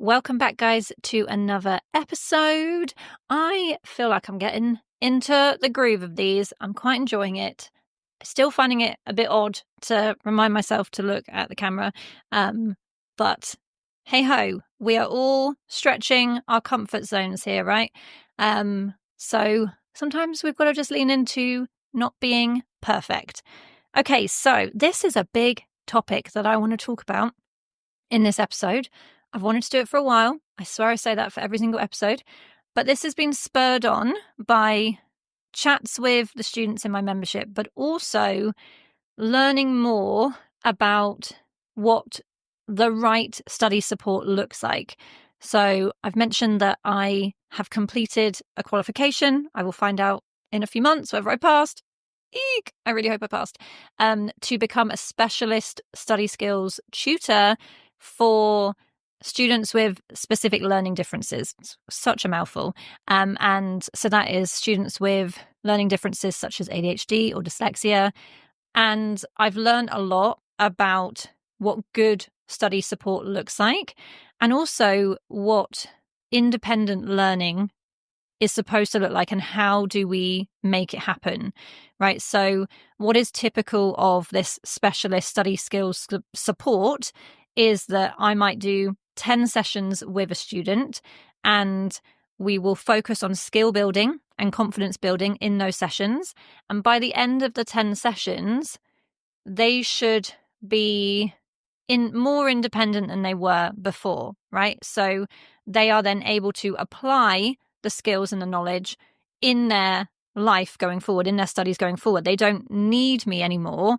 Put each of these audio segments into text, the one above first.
Welcome back, guys, to another episode. I feel like I'm getting into the groove of these. I'm quite enjoying it. Still finding it a bit odd to remind myself to look at the camera. But hey ho, we are all stretching our comfort zones here, right? So sometimes we've got to just lean into not being perfect. Okay, so this is a big topic that I want to talk about in this episode. I've wanted to do it for a while. I swear I say that for every single episode. But this has been spurred on by chats with the students in my membership, but also learning more about what the right study support looks like. So I've mentioned that I have completed a qualification. I will find out in a few months whether I passed. Eek! I really hope I passed. To become a specialist study skills tutor for students with specific learning differences. It's such a mouthful. And so that is students with learning differences such as ADHD or dyslexia. And I've learned a lot about what good study support looks like, and also what independent learning is supposed to look like and how do we make it happen, right? So what is typical of this specialist study skills support is that I might do 10 sessions with a student, and we will focus on skill building and confidence building in those sessions. And by the end of the 10 sessions, they should be more independent than they were before, right? So they are then able to apply the skills and the knowledge in their life going forward, in their studies going forward. They don't need me anymore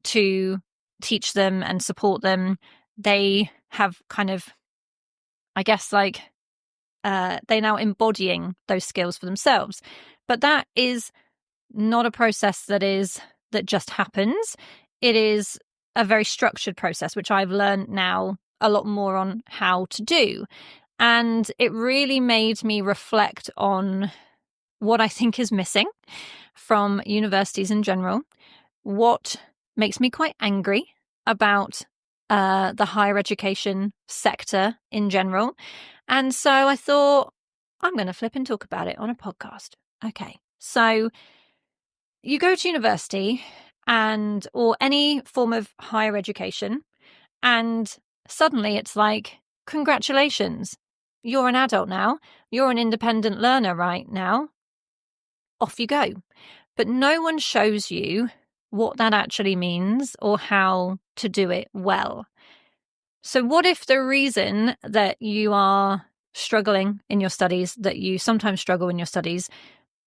to teach them and support them. They have kind of, I guess, like they're now embodying those skills for themselves. But that is not a process that just happens. It is a very structured process, which I've learned now a lot more on how to do. And it really made me reflect on what I think is missing from universities in general, what makes me quite angry about the higher education sector in general. And so I thought, I'm going to flip and talk about it on a podcast. Okay, so you go to university or any form of higher education, and suddenly it's like, congratulations, you're an adult now. You're an independent learner right now. Off you go. But no one shows you what that actually means or how to do it well. So what if the reason that you are struggling in your studies, that you sometimes struggle in your studies,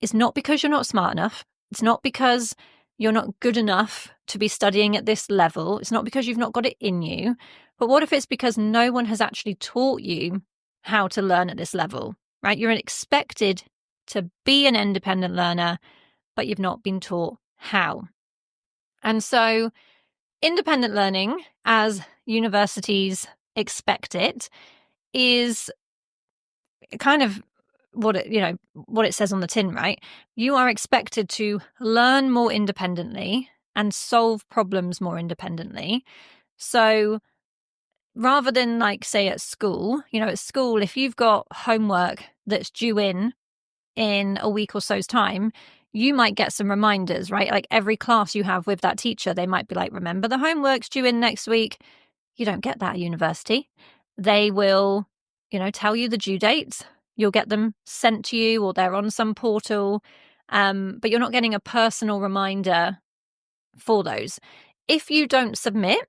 is not because you're not smart enough? It's not because you're not good enough to be studying at this level. It's not because you've not got it in you. But what if it's because no one has actually taught you how to learn at this level, right? You're expected to be an independent learner, but you've not been taught how. And so independent learning, as universities expect it, is kind of what it says on the tin, right? You are expected to learn more independently and solve problems more independently. So rather than, like, say at school, if you've got homework that's due in a week or so's time, you might get some reminders, right? Like every class you have with that teacher, they might be like, remember the homework's due in next week. You don't get that at university. They will, tell you the due dates. You'll get them sent to you, or they're on some portal. But you're not getting a personal reminder for those. If you don't submit,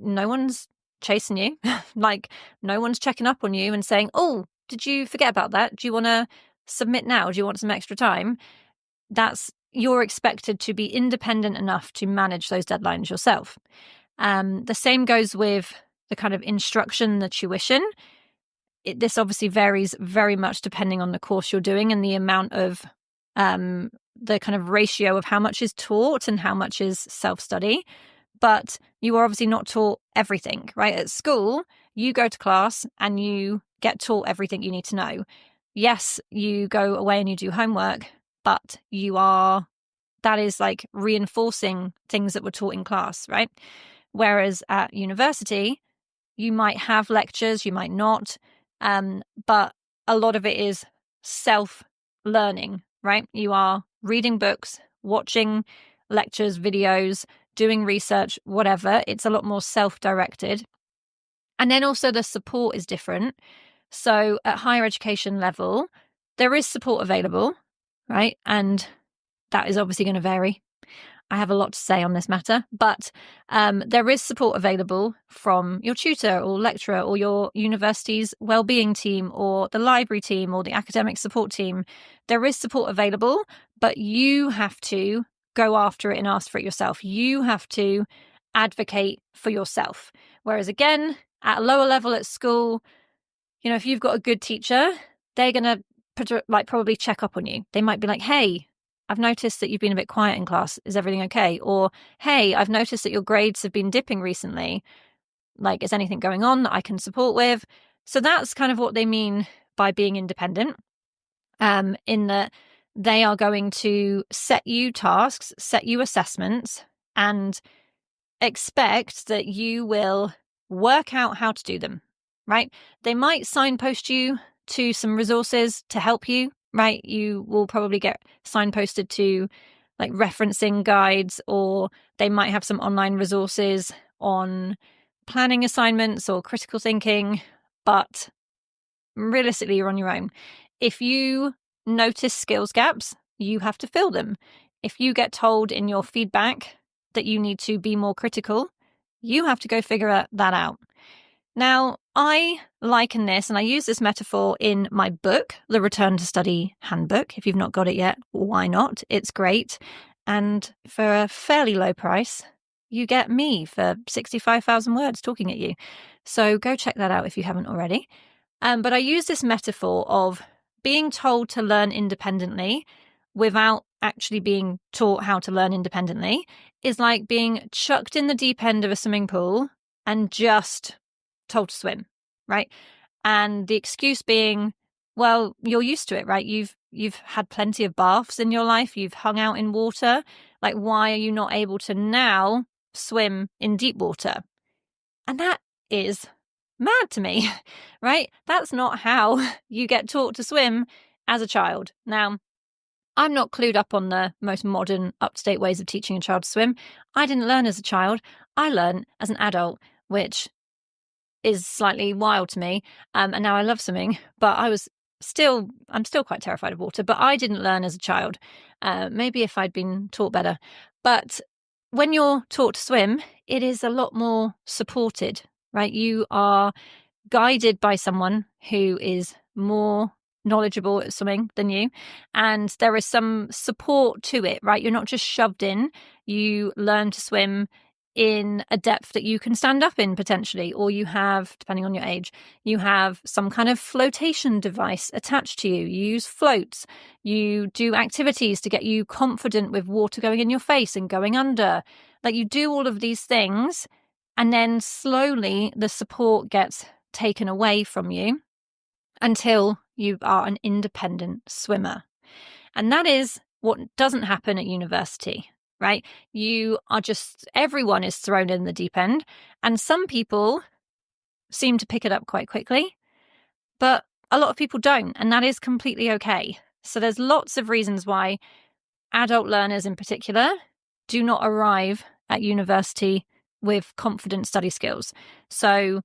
no one's chasing you. Like, no one's checking up on you and saying, oh, did you forget about that? Do you want to submit now? Do you want some extra time? You're expected to be independent enough to manage those deadlines yourself. The same goes with the kind of instruction, the tuition. This obviously varies very much depending on the course you're doing and the amount of the kind of ratio of how much is taught and how much is self-study. But you are obviously not taught everything, right? At school, you go to class and you get taught everything you need to know. Yes, you go away and you do homework, but that is like reinforcing things that were taught in class, right? Whereas at university, You might have lectures, you might not, but a lot of it is self-learning, right? You are reading books, watching lectures, videos, doing research, whatever. It's a lot more self-directed. And then also the support is different. So at higher education level, there is support available, right? And that is obviously going to vary. I have a lot to say on this matter, but there is support available from your tutor or lecturer or your university's wellbeing team or the library team or the academic support team. There is support available, but you have to go after it and ask for it yourself. You have to advocate for yourself. Whereas again, at a lower level at school, if you've got a good teacher, they're going to probably check up on you. They might be like, hey, I've noticed that you've been a bit quiet in class. Is everything okay? Or, hey, I've noticed that your grades have been dipping recently. Like, is anything going on that I can support with? So that's kind of what they mean by being independent, in that they are going to set you tasks, set you assessments, and expect that you will work out how to do them, right? They might signpost you to some resources to help you, right? You will probably get signposted to like referencing guides, or they might have some online resources on planning assignments or critical thinking, but realistically, you're on your own. If you notice skills gaps, you have to fill them. If you get told in your feedback that you need to be more critical, you have to go figure that out. Now, I liken this, and I use this metaphor in my book, The Return to Study Handbook. If you've not got it yet, why not? It's great. And for a fairly low price, you get me for 65,000 words talking at you. So go check that out if you haven't already. But I use this metaphor of being told to learn independently without actually being taught how to learn independently is like being chucked in the deep end of a swimming pool and just told to swim, right? And the excuse being, well, you're used to it, right? You've had plenty of baths in your life. You've hung out in water. Like, why are you not able to now swim in deep water? And that is mad to me, right? That's not how you get taught to swim as a child. Now, I'm not clued up on the most modern, up-to-date ways of teaching a child to swim. I didn't learn as a child. I learned as an adult, which is slightly wild to me. And now I love swimming, but I'm still quite terrified of water, but I didn't learn as a child. Maybe if I'd been taught better. But when you're taught to swim, it is a lot more supported, right? You are guided by someone who is more knowledgeable at swimming than you, and there is some support to it, right? You're not just shoved in. You learn to swim in a depth that you can stand up in potentially, or you have, depending on your age, you have some kind of flotation device attached to you. You use floats. You do activities to get you confident with water going in your face and going under. Like, you do all of these things, and then slowly the support gets taken away from you until you are an independent swimmer. And that is what doesn't happen at university, right? Everyone is thrown in the deep end, and some people seem to pick it up quite quickly, but a lot of people don't, and that is completely okay. So there's lots of reasons why adult learners in particular do not arrive at university with confident study skills. So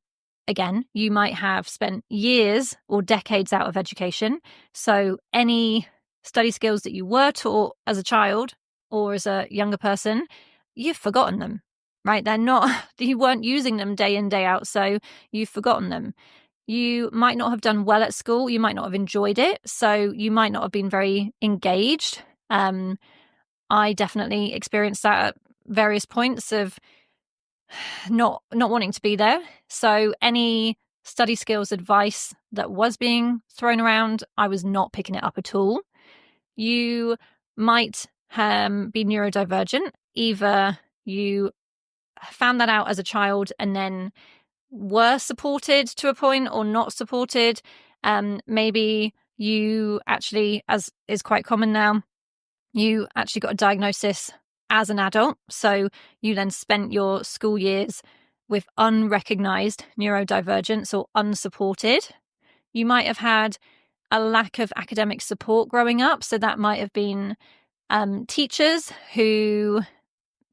again, you might have spent years or decades out of education. So any study skills that you were taught as a child or as a younger person, you've forgotten them, right? You weren't using them day in, day out. So you've forgotten them. You might not have done well at school. You might not have enjoyed it. So you might not have been very engaged. I definitely experienced that at various points of not wanting to be there. So any study skills advice that was being thrown around, I was not picking it up at all. You might be neurodivergent. Either you found that out as a child and then were supported to a point or not supported. Maybe you actually, as is quite common now, you actually got a diagnosis as an adult. So you then spent your school years with unrecognized neurodivergence or unsupported. You might have had a lack of academic support growing up. So that might have been teachers who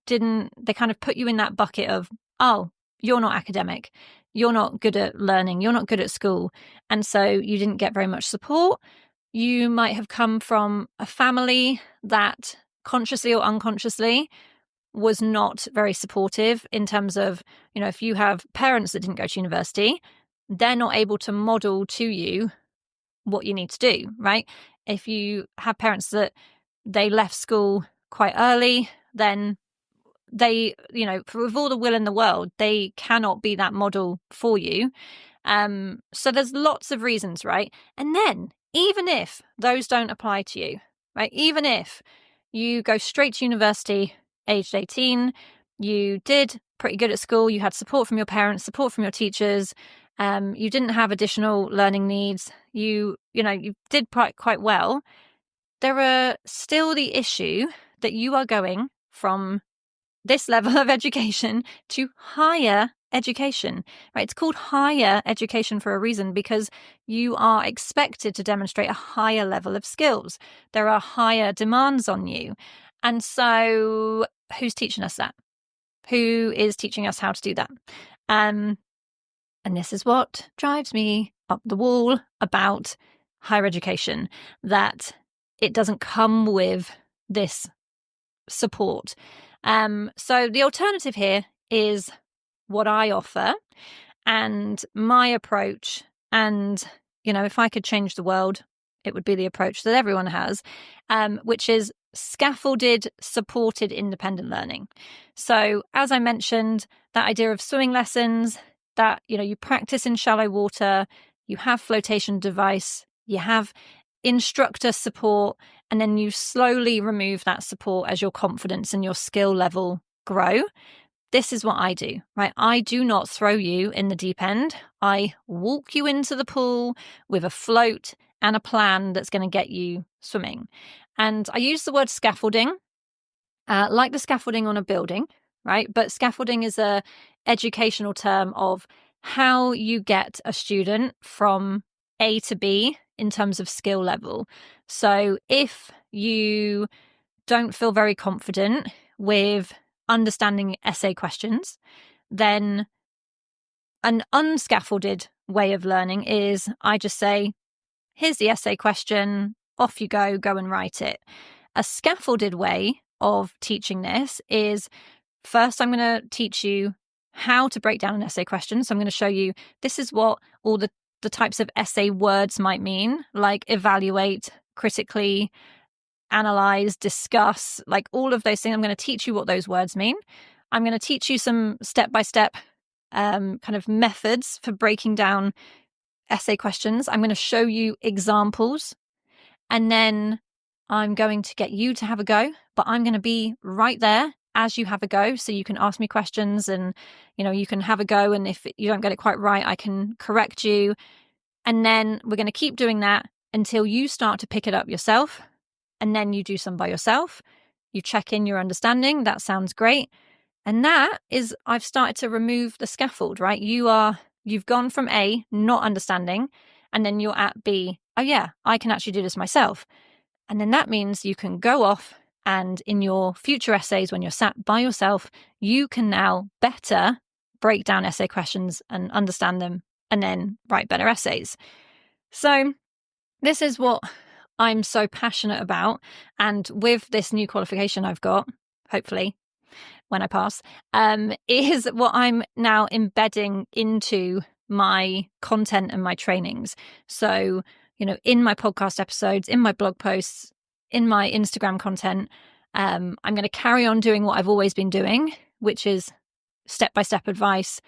they kind of put you in that bucket of, oh, you're not academic, you're not good at learning, you're not good at school. And so you didn't get very much support. You might have come from a family that consciously or unconsciously was not very supportive in terms of, if you have parents that didn't go to university, they're not able to model to you what you need to do, right? If you have parents that they left school quite early, then they, with all the will in the world, they cannot be that model for you. So there's lots of reasons, right? And then even if those don't apply to you, right? Even if you go straight to university aged 18, you did pretty good at school, you had support from your parents, support from your teachers, you didn't have additional learning needs, you did quite well, there are still the issue that you are going from this level of education to higher education, right? It's called higher education for a reason, because you are expected to demonstrate a higher level of skills. There are higher demands on you. And so who's teaching us that? Who is teaching us how to do that? And this is what drives me up the wall about higher education, that it doesn't come with this support. So the alternative here is what I offer and my approach. And, if I could change the world, it would be the approach that everyone has, which is scaffolded, supported independent learning. So as I mentioned, that idea of swimming lessons, that, you practice in shallow water, you have flotation device, you have instructor support, and then you slowly remove that support as your confidence and your skill level grow. This is what I do, right? I do not throw you in the deep end. I walk you into the pool with a float and a plan that's going to get you swimming. And I use the word scaffolding, like the scaffolding on a building, right? But scaffolding is a educational term of how you get a student from A to B in terms of skill level. So if you don't feel very confident with understanding essay questions, then an unscaffolded way of learning is I just say, here's the essay question, off you go and write it. A scaffolded way of teaching this is, first I'm going to teach you how to break down an essay question. So I'm going to show you, this is what all the types of essay words might mean, like evaluate, critically, analyze, discuss, like all of those things. I'm going to teach you what those words mean. I'm going to teach you some step-by-step kind of methods for breaking down essay questions. I'm going to show you examples, and then I'm going to get you to have a go, but I'm going to be right there as you have a go. So you can ask me questions and, you can have a go. And if you don't get it quite right, I can correct you. And then we're going to keep doing that until you start to pick it up yourself. And then you do some by yourself. You check in your understanding. That sounds great. And that is, I've started to remove the scaffold, right? You've gone from A, not understanding, and then you're at B. Oh yeah, I can actually do this myself. And then that means you can go off, and in your future essays, when you're sat by yourself, you can now better break down essay questions and understand them, and then write better essays. So this is what I'm so passionate about. And with this new qualification I've got, hopefully, when I pass, is what I'm now embedding into my content and my trainings. So, in my podcast episodes, in my blog posts, in my Instagram content, I'm going to carry on doing what I've always been doing, which is step-by-step advice,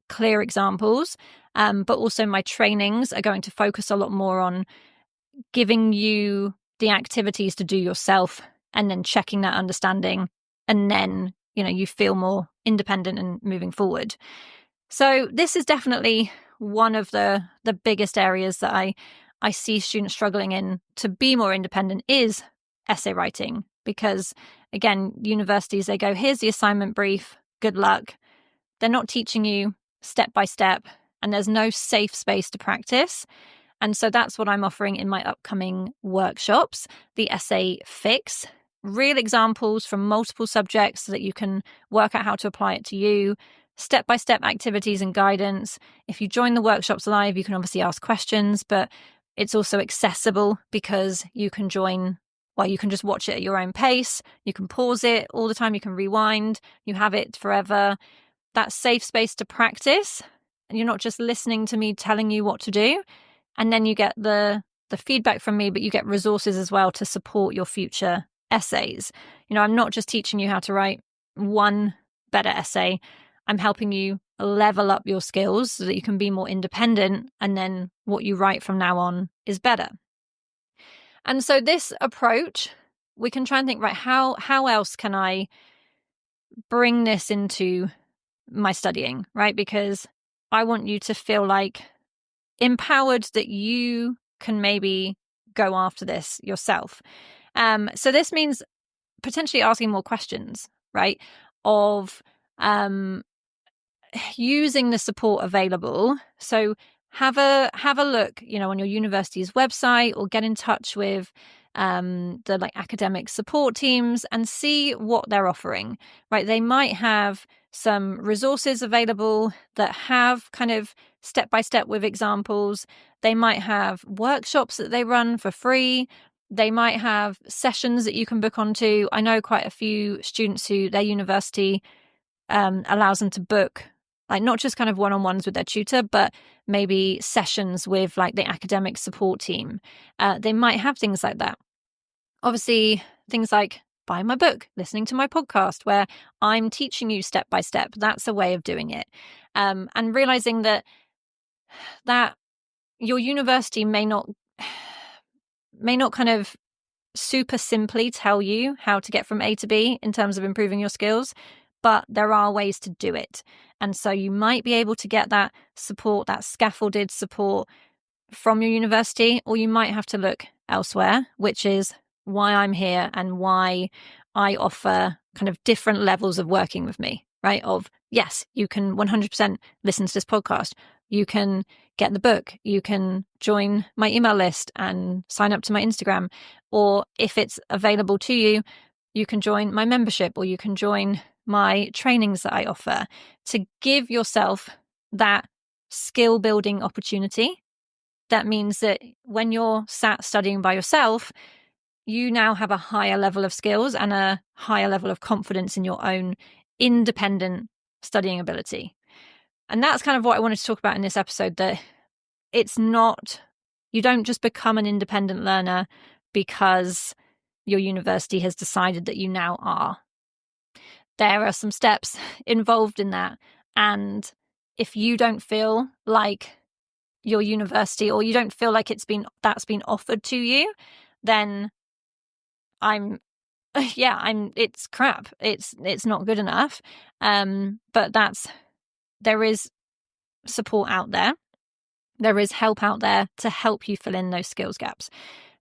clear examples. But also my trainings are going to focus a lot more on giving you the activities to do yourself and then checking that understanding. And then, you feel more independent and moving forward. So this is definitely one of the biggest areas that I see students struggling in to be more independent is essay writing. Because again, universities, they go, here's the assignment brief, good luck. they're not teaching you step by step, and there's no safe space to practice. And so that's what I'm offering in my upcoming workshops, the Essay Fix. Real examples from multiple subjects so that you can work out how to apply it to you, step-by-step activities and guidance. If you join the workshops live, you can obviously ask questions, but it's also accessible because you can join, well, you can just watch it at your own pace. You can pause it all the time. You can rewind. You have it forever. That safe space to practice. And you're not just listening to me telling you what to do. And then you get the feedback from me, but you get resources as well to support your future essays. I'm not just teaching you how to write one better essay. I'm helping you level up your skills so that you can be more independent, and then what you write from now on is better. And so this approach, we can try and think, right, how else can I bring this into my studying, right? Because I want you to feel like empowered that you can maybe go after this yourself. So this means potentially asking more questions, right? Of using the support available. So have a look, on your university's website, or get in touch with the academic support teams and see what they're offering, right? They might have some resources available that have kind of step-by-step with examples. They might have workshops that they run for free. They might have sessions that you can book onto. I know quite a few students who their university allows them to book, not just kind of one-on-ones with their tutor, but maybe sessions with the academic support team. They might have things like that. Obviously, things like buying my book, listening to my podcast, where I'm teaching you step by step. That's a way of doing it. And realizing that your university may not kind of super simply tell you how to get from A to B in terms of improving your skills, but there are ways to do it. And so you might be able to get that support, that scaffolded support from your university, or you might have to look elsewhere, which is why I'm here and why I offer kind of different levels of working with me, right? Of, yes, you can 100% listen to this podcast. You can get the book. You can join my email list and sign up to my Instagram. Or if it's available to you, you can join my membership, or you can join my trainings that I offer, to give yourself that skill building opportunity. That means that when you're sat studying by yourself, you now have a higher level of skills and a higher level of confidence in your own independent studying ability. And that's kind of what I wanted to talk about in this episode, that it's not, you don't just become an independent learner because your university has decided that you now are. There are some steps involved in that. And if you don't feel like your university, or you don't feel like that's been offered to you, then it's crap. It's not good enough. But there is support out there. There is help out there to help you fill in those skills gaps,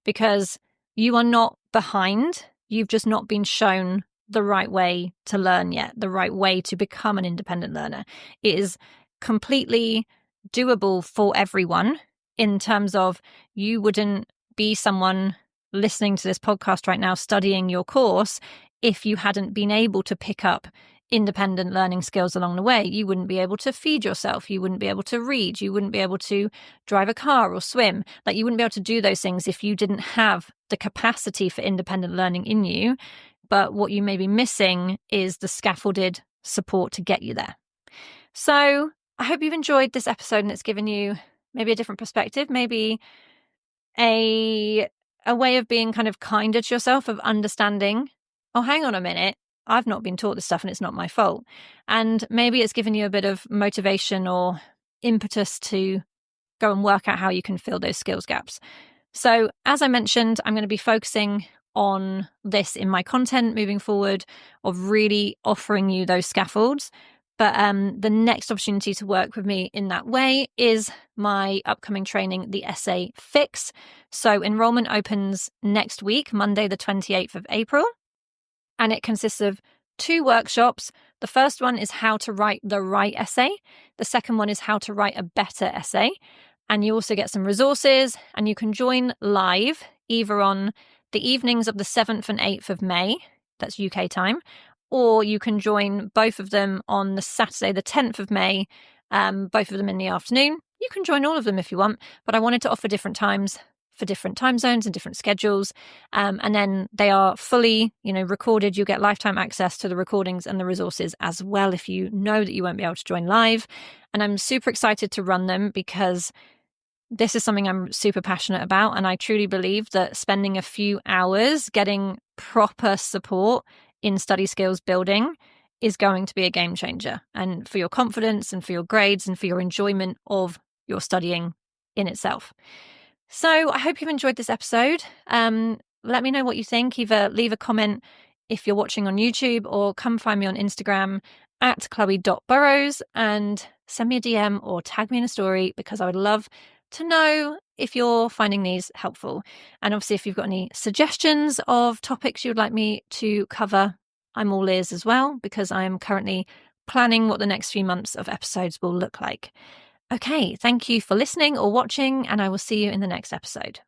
because you are not behind. You've just not been shown the right way to learn yet, the right way to become an independent learner. It is completely doable for everyone, in terms of you wouldn't be someone listening to this podcast right now studying your course if you hadn't been able to pick up independent learning skills along the way. You wouldn't be able to feed yourself. You wouldn't be able to read. You wouldn't be able to drive a car or swim. You wouldn't be able to do those things if you didn't have the capacity for independent learning in you. But what you may be missing is the scaffolded support to get you there. So I hope you've enjoyed this episode and it's given you maybe a different perspective, maybe a way of being kind of kinder to yourself, of understanding, oh, hang on a minute, I've not been taught this stuff and it's not my fault. And maybe it's given you a bit of motivation or impetus to go and work out how you can fill those skills gaps. So as I mentioned, I'm going to be focusing on this in my content moving forward, of really offering you those scaffolds. But the next opportunity to work with me in that way is my upcoming training, the Essay Fix. So enrollment opens next week, Monday, the 28th of April. And it consists of 2 workshops. The first one is how to write the right essay. The second one is how to write a better essay. And you also get some resources, and you can join live either on the evenings of the 7th and 8th of May, that's UK time, or you can join both of them on the Saturday, the 10th of May, both of them in the afternoon. You can join all of them if you want, but I wanted to offer different times for different time zones and different schedules. And then they are fully, recorded. You get lifetime access to the recordings and the resources as well if you know that you won't be able to join live. And I'm super excited to run them because this is something I'm super passionate about. And I truly believe that spending a few hours getting proper support in study skills building is going to be a game changer, and for your confidence and for your grades and for your enjoyment of your studying in itself. So I hope you've enjoyed this episode. Let me know what you think. Either leave a comment if you're watching on YouTube, or come find me on Instagram at chloe.burrows and send me a DM or tag me in a story, because I would love to know if you're finding these helpful. And obviously, if you've got any suggestions of topics you would like me to cover, I'm all ears as well, because I am currently planning what the next few months of episodes will look like. Okay, thank you for listening or watching, and I will see you in the next episode.